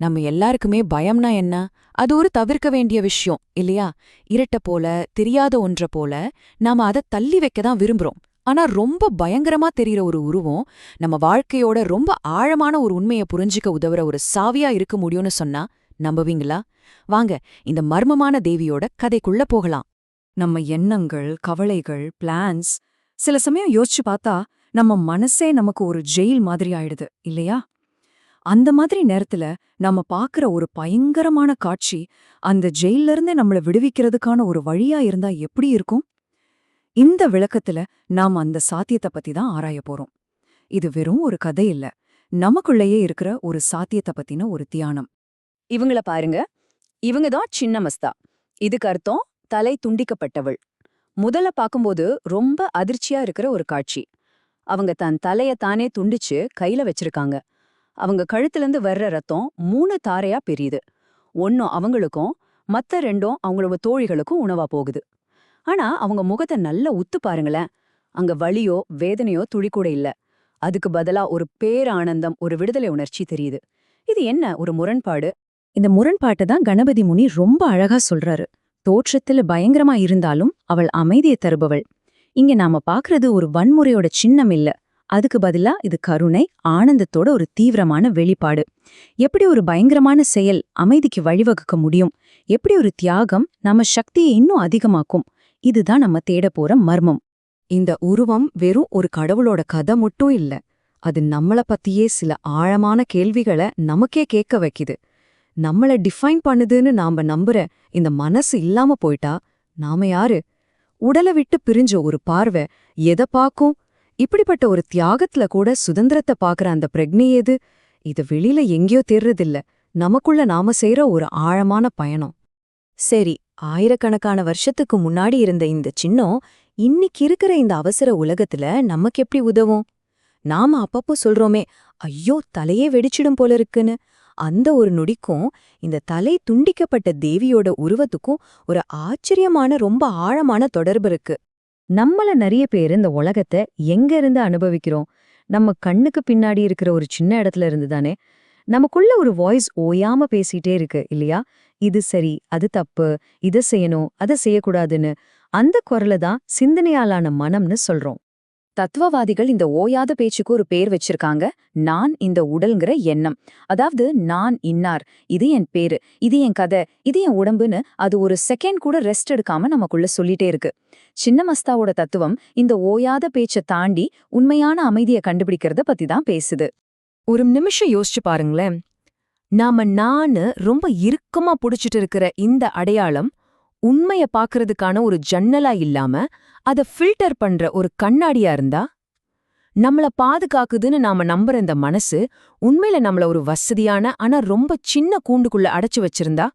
நம்ம எல்லாருக்குமே பயம்னா என்ன? அது ஒரு தவிர்க்க வேண்டிய விஷயம் இல்லையா? இருட்ட போல, தெரியாத ஒன்ற போல நாம அத தள்ளி வைக்க தான் விரும்புறோம். ஆனா ரொம்ப பயங்கரமா தெரியற ஒரு உருவம் நம்ம வாழ்க்கையோட ரொம்ப ஆழமான ஒரு உண்மைய புரிஞ்சுக்க உதவுற ஒரு சாவியா இருக்க முடியும்னு சொன்னா நம்புவீங்களா? வாங்க இந்த மர்மமான தேவியோட கதைக்குள்ள போகலாம். நம்ம எண்ணங்கள், கவலைகள், பிளான்ஸ் சில சமயம் யோசிச்சு பார்த்தா நம்ம மனசே நமக்கு ஒரு ஜெயில் மாதிரி ஆயிடுது இல்லையா? அந்த மாதிரி நேரத்துல நம்ம பாக்குற ஒரு பயங்கரமான காட்சி அந்த ஜெயில்ல இருந்து நம்மள விடுவிக்கிறதுக்கான ஒரு வழியா இருந்தா எப்படி இருக்கும்? இந்த விளக்கத்துல நாம அந்த சாத்தியத்தை பத்தி தான் ஆராய போறோம். இது வெறும் ஒரு கதை இல்ல, நமக்குள்ளேயே இருக்கிற ஒரு சாத்தியத்தை பத்தின ஒரு தியானம். இவங்கள பாருங்க. இவங்க தான் சின்ன மஸ்தா. இதுக்கு அர்த்தம் தலை துண்டிக்கப்பட்டவள். முதல்ல பாக்கும்போது ரொம்ப அதிர்ச்சியா இருக்கிற ஒரு காட்சி. அவங்க தன் தலைய தானே துண்டிச்சு கையில வச்சிருக்காங்க. அவங்க கழுத்திலிருந்து வர்ற ரத்தம் 3 தாரையா பிரியுது. ஒன்னும் அவங்களுக்கும், மத்த 2ம் அவங்களோட தோழிகளுக்கும் உணவா போகுது. ஆனா அவங்க முகத்தை நல்லா உத்து பாருங்களேன். அங்க வலியோ வேதனையோ துளிக்கூட இல்ல. அதுக்கு பதிலா ஒரு பேரானந்தம், ஒரு விடுதலை உணர்ச்சி தெரியுது. இது என்ன ஒரு முரண்பாடு? இந்த முரண்பாட்டை தான் கணபதி முனி ரொம்ப அழகா சொல்றாரு. தோற்றத்துல பயங்கரமா இருந்தாலும் அவள் அமைதியை தருபவள். இங்க நாம பாக்குறது ஒரு வன்முறையோட சின்னம் இல்ல. அதுக்கு பதிலா இது கருணை, ஆனந்தத்தோட ஒரு தீவிரமான வெளிப்பாடு. எப்படி ஒரு பயங்கரமான செயல் அமைதிக்கு வழிவகுக்க முடியும்? எப்படி ஒரு தியாகம் நம்ம சக்தியை இன்னும் அதிகமாக்கும்? இதுதான் நம்ம தேட போற மர்மம். இந்த உருவம் வெறும் ஒரு கடவுளோட கதை மட்டும் இல்ல. அது நம்மள பத்தியே சில ஆழமான கேள்விகளை நமக்கே கேட்க வைக்குது. நம்மள டிஃபைன் பண்ணுதுன்னு நாம நம்புற இந்த மனசு இல்லாம போயிட்டா நாம யாரு? உடலை விட்டு பிரிஞ்ச ஒரு பார்வை எதை பாக்கும்? இப்படிப்பட்ட ஒரு தியாகத்துல கூட சுதந்திரத்தை பாக்குற அந்த பிரக்ஞை ஏது? இது வெளியில எங்கேயோ தேர்றதில்ல, நமக்குள்ள நாம செய்யற ஒரு ஆழமான பயணம். சரி, ஆயிரக்கணக்கான வருஷத்துக்கு முன்னாடி இருந்த இந்த சின்னம் இன்னைக்கு இருக்கிற இந்த அவசர உலகத்துல நமக்கு எப்படி உதவும்? நாம அப்பப்போ சொல்றோமே, ஐயோ தலையே வெடிச்சிடும் போல இருக்குன்னு. அந்த ஒரு நொடிக்கும் இந்த தலை துண்டிக்கப்பட்ட தேவியோட உருவத்துக்கும் ஒரு ஆச்சரியமான ரொம்ப ஆழமான தொடர்பு இருக்கு. நம்மள நிறைய பேர் இந்த உலகத்தை எங்க இருந்து அனுபவிக்கிறோம்? நம்ம கண்ணுக்கு பின்னாடி இருக்கிற ஒரு சின்ன இடத்துல இருந்து தானே. நமக்குள்ள ஒரு வாய்ஸ் ஓயாம பேசிட்டே இருக்கு இல்லையா? இது சரி, அது தப்பு, இதை செய்யணும், அதை செய்யக்கூடாதுன்னு. அந்த குரலை தான் சிந்தனையாலான மனம்னு சொல்றோம். தத்துவவாதிகள் இந்த ஓயாத பேச்சுக்கு ஒரு பேர் வச்சிருக்காங்க. நான் இந்த உடல்ங்கிற எண்ணம். அதாவது நான் இன்னார், இது என் பேரு, இது என் கதை, இது என் உடம்புன்னு அது ஒரு செகண்ட் கூட ரெஸ்ட் எடுக்காம நமக்குள்ள சொல்லிட்டே இருக்கு. சின்ன மஸ்தாவோட தத்துவம் இந்த ஓயாத பேச்சை தாண்டி உண்மையான அமைதியை கண்டுபிடிக்கிறத பத்தி தான் பேசுது. ஒரு நிமிஷம் யோசிச்சு பாருங்களேன். நானு ரொம்ப இறுக்கமா புடிச்சிட்டு இருக்கிற இந்த அடையாளம் உண்மைய பாக்குறதுக்கான ஒரு ஜன்னலா இல்லாம அத ஃபில்டர் பண்ற ஒரு கண்ணாடியா இருந்தா, நம்மள பாதுகாக்குதுன்னு நாம நம்புற இந்த மனசு உண்மையில நம்மள ஒரு வசதியான ஆனா ரொம்ப சின்ன கூண்டுக்குள்ள அடைச்சு வச்சிருந்தா?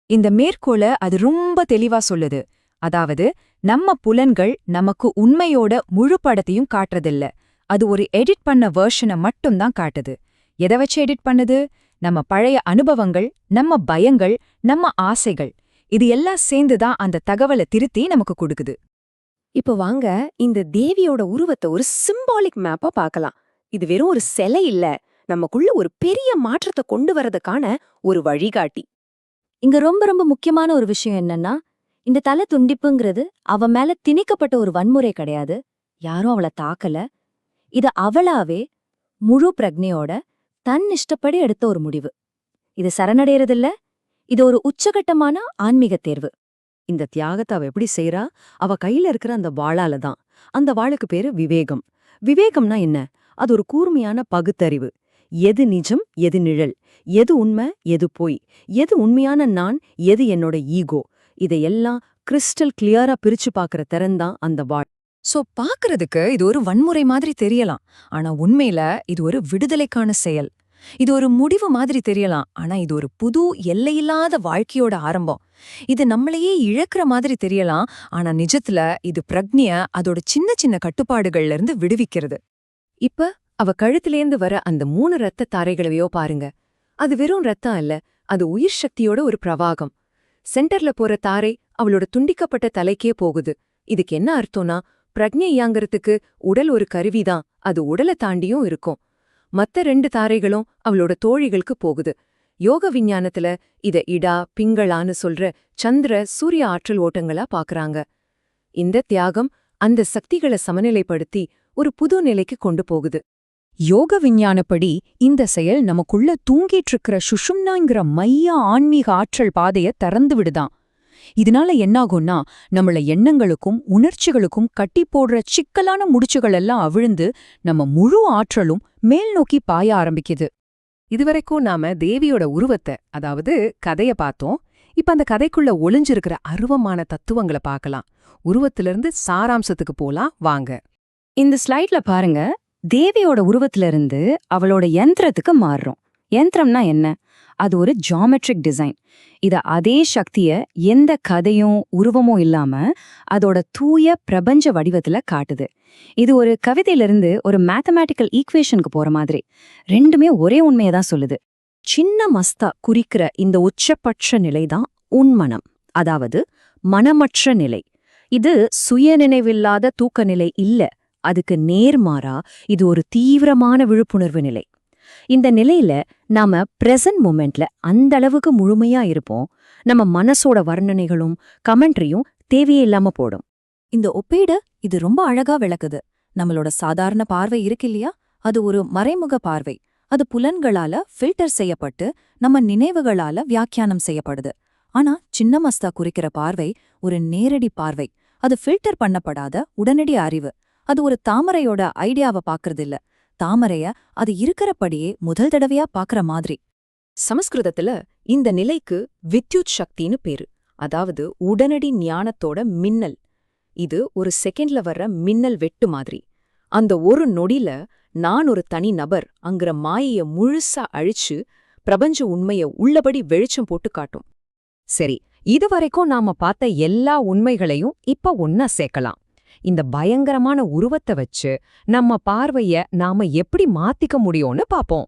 இந்த மேற்கோள அது ரொம்ப தெளிவா சொல்லுது. அதாவது நம்ம புலன்கள் நமக்கு உண்மையோட முழு படத்தையும் காட்டுறதில்ல. அது ஒரு எடிட் பண்ண வெர்ஷனை மட்டும்தான் காட்டுது. எதை வச்சு எடிட் பண்ணுது? நம்ம பழைய அனுபவங்கள், நம்ம பயங்கள், நம்ம ஆசைகள். இது எல்லாம் சேர்ந்துதான் அந்த தகவலை திருத்தி நமக்கு கொடுக்குது. இப்போ வாங்க இந்த தேவியோட உருவத்தை ஒரு சிம்பாலிக் மேப்பா பார்க்கலாம். இது வெறும் ஒரு சிலை இல்ல, நமக்குள்ள ஒரு பெரிய மாற்றத்தை கொண்டு வரதுக்கான ஒரு வழிகாட்டி. இங்க ரொம்ப ரொம்ப முக்கியமான ஒரு விஷயம் என்னன்னா, இந்த தலை துண்டிப்புங்கிறது அவ மேல திணிக்கப்பட்ட ஒரு வன்முறை கிடையாது. யாரும் அவள தாக்கல. இது அவளாவே முழு பிரக்ஞையோட தன் இஷ்டப்படி எடுத்த ஒரு முடிவு. இது சரணடைறதில்ல, இது ஒரு உச்சகட்டமான ஆன்மீக தேர்வு. இந்த தியாகத்தை அவ எப்படி செய்றா? அவ கையில இருக்கிற அந்த வாளால தான். அந்த வாளுக்கு பேரு விவேகம். விவேகம்னா என்ன? அது ஒரு கூர்மையான பகுத்தறிவு. எது நிஜம், எது நிழல், எது உண்மை, எது பொய், எது உண்மையான நான், எது என்னோட ஈகோ, இதையெல்லாம் கிறிஸ்டல் கிளியரா பிரிச்சு பாக்குற திறன்தான் அந்த வாள். சோ பாக்குறதுக்கு இது ஒரு வன்முறை மாதிரி தெரியலாம். ஆனா உண்மையில இது ஒரு விடுதலைக்கான செயல். இது ஒரு முடிவு மாதிரி தெரியலாம். ஆனா இது ஒரு புது எல்லையில்லாத வாழ்க்கையோட ஆரம்பம். இது நம்மளையே இழக்கிற மாதிரி தெரியலாம். ஆனா நிஜத்துல இது பிரக்ஞைய அதோட சின்ன சின்ன கட்டுப்பாடுகள்ல இருந்து விடுவிக்கிறது. இப்ப அவ கழுத்திலேந்து வர அந்த 3 ரத்த தாரைகளையோ பாருங்க. அது வெறும் ரத்தம் அல்ல, அது உயிர் சக்தியோட ஒரு பிரவாகம். சென்டர்ல போற தாரை அவளோட துண்டிக்கப்பட்ட தலைக்கே போகுது. இதுக்கு என்ன அர்த்தம்னா, பிரக்ஞை இயங்கறதுக்கு உடல் ஒரு கருவிதான், அது உடலை தாண்டியும் இருக்கும். மத்த 2 தாரைகளும் அவளோட தோழிகளுக்கு போகுது. யோக விஞ்ஞானத்துல இத இடா பிங்களான்னு சொல்ற சந்திர சூரிய ஆற்றல் ஓட்டங்களா பாக்குறாங்க. இந்த தியாகம் அந்த சக்திகளை சமநிலைப்படுத்தி ஒரு புது நிலைக்கு கொண்டு போகுது. யோக விஞ்ஞானப்படி இந்த செயல் நமக்குள்ள தூங்கிட்டு இருக்கிற சுஷும்னாங்கிற மைய ஆன்மீக ஆற்றல் பாதைய திறந்து விடுதான். இதனால என்னாகும்னா நம்மள எண்ணங்களுக்கும் உணர்ச்சிகளுக்கும் கட்டி போடுற சிக்கலான முடிச்சுகள் எல்லாம் அவிழ்ந்து நம்ம முழு ஆற்றலும் மேல் நோக்கி பாய ஆரம்பிக்குது. இதுவரைக்கும் நாம தேவியோட உருவத்தை, அதாவது கதைய பார்த்தோம். இப்ப அந்த கதைக்குள்ள ஒளிஞ்சிருக்கிற அருவமான தத்துவங்களை பார்க்கலாம். உருவத்திலிருந்து சாராம்சத்துக்கு போலாம் வாங்க. இந்த ஸ்லைட்ல பாருங்க, தேவியோட உருவத்துல இருந்து அவளோட யந்திரத்துக்கு மாறுறோம். யந்திரம்னா என்ன? அது ஒரு ஜியாமெட்ரிக் டிசைன். இத அதே சக்திய எந்த கதையும் உருவமும் இல்லாம அதோட தூய பிரபஞ்ச வடிவத்துல காட்டுது. இது ஒரு கவிதையிலிருந்து ஒரு மேத்தமேட்டிக்கல் ஈக்குவேஷனுக்கு போற மாதிரி. ரெண்டுமே ஒரே உண்மையை தான் சொல்லுது. சின்ன மஸ்தா குறிக்கிற இந்த உச்சபட்ச நிலைதான் உன்மனம், அதாவது மனமற்ற நிலை. இது சுயநினைவில்லாத தூக்க நிலை இல்ல, அதுக்கு நேர்மாறா இது ஒரு தீவிரமான விழிப்புணர்வு நிலை. இந்த நிலையில நாம பிரசன்ட் மொமெண்ட்ல அந்த அளவுக்கு முழுமையா இருப்போம். நம்ம மனசோட வர்ணனைகளும் கமெண்ட்ரியும் தேவையே இல்லாம போடும். இந்த ஒப்பீடு இது ரொம்ப அழகா விளக்குது. நம்மளோட சாதாரண பார்வை இருக்கு இல்லையா, அது ஒரு மறைமுக பார்வை. அது புலன்களால ஃபில்டர் செய்யப்பட்டு நம்ம நினைவுகளால வியாக்கியானம் செய்யப்படுது. ஆனா சின்ன மஸ்தா குறிக்கிற பார்வை ஒரு நேரடி பார்வை. அது ஃபில்டர் பண்ணப்படாத உடனடி அறிவு. அது ஒரு தாமரையோட ஐடியாவை பாக்குறதில்ல, தாமரைய அது இருக்கிறபடியே முதல் தடவையா பாக்குற மாதிரி. சமஸ்கிருதத்துல இந்த நிலைக்கு வித்யுத் சக்தின்னு பேரு, அதாவது உடனடி ஞானத்தோட மின்னல். இது ஒரு செகண்ட்ல வர்ற மின்னல் வெட்டு மாதிரி. அந்த ஒரு நொடில நான் ஒரு தனி நபர் அங்கிற மாயைய முழுசா அழிச்சு பிரபஞ்ச உண்மைய உள்ளபடி வெளிச்சம் போட்டு காட்டும். சரி, இதுவரைக்கும் நாம பார்த்த எல்லா உண்மைகளையும் இப்ப ஒன்னா சேர்க்கலாம். இந்த பயங்கரமான உருவத்தை வச்சு நம்ம பார்வைய நாம எப்படி மாத்திக்க முடியும்னு பாப்போம்.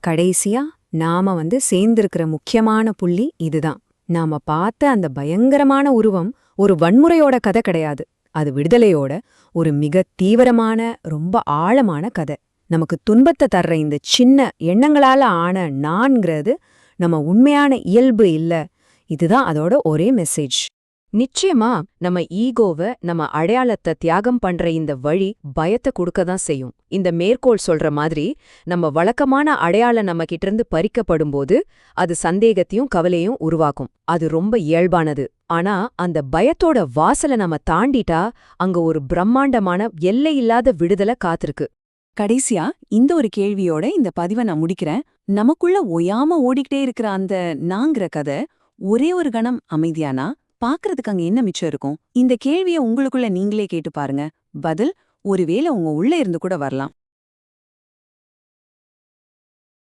கடைசியா நாம சேர்ந்திருக்கிற முக்கியமான புள்ளி இதுதான். நாம பார்த்த அந்த பயங்கரமான உருவம் ஒரு வன்முறையோட கதை கிடையாது. அது விடுதலையோட ஒரு மிக தீவிரமான, ரொம்ப ஆழமான கதை. நமக்கு துன்பத்தை தர்ற இந்த சின்ன எண்ணங்களால ஆன நான்கிறது நம்ம உண்மையான இயல்பு இல்ல. இதுதான் அதோட ஒரே மெசேஜ். நிச்சயமா நம்ம ஈகோவ, நம்ம அடையாளத்தை தியாகம் பண்ற இந்த வழி பயத்தை கொடுக்கதான் செய்யும். இந்த மேற்கோள் சொல்ற மாதிரி நம்ம வழக்கமான அடையாளம் நம்ம கிட்ட பறிக்கப்படும்போது அது சந்தேகத்தையும் கவலையும் உருவாக்கும். அது ரொம்ப இயல்பானது. ஆனா அந்த பயத்தோட வாசலை நம்ம தாண்டிட்டா அங்க ஒரு பிரம்மாண்டமான எல்லையில்லாத விடுதலை காத்திருக்கு. கடைசியா இந்த ஒரு கேள்வியோட இந்த பதிவை நான் முடிக்கிறேன். நமக்குள்ள ஒயாம ஓடிக்கிட்டே இருக்கிற அந்த நாங்கிற கதை ஒரே ஒரு கணம் அமைதியானா பாக்குறதுக்கு அங்க என்ன மிச்சம் இருக்கும்? இந்த கேள்வியை உங்களுக்குள்ள நீங்களே கேட்டு பாருங்க. பதில் ஒருவேளை உங்க உள்ள இருந்து கூட வரலாம்.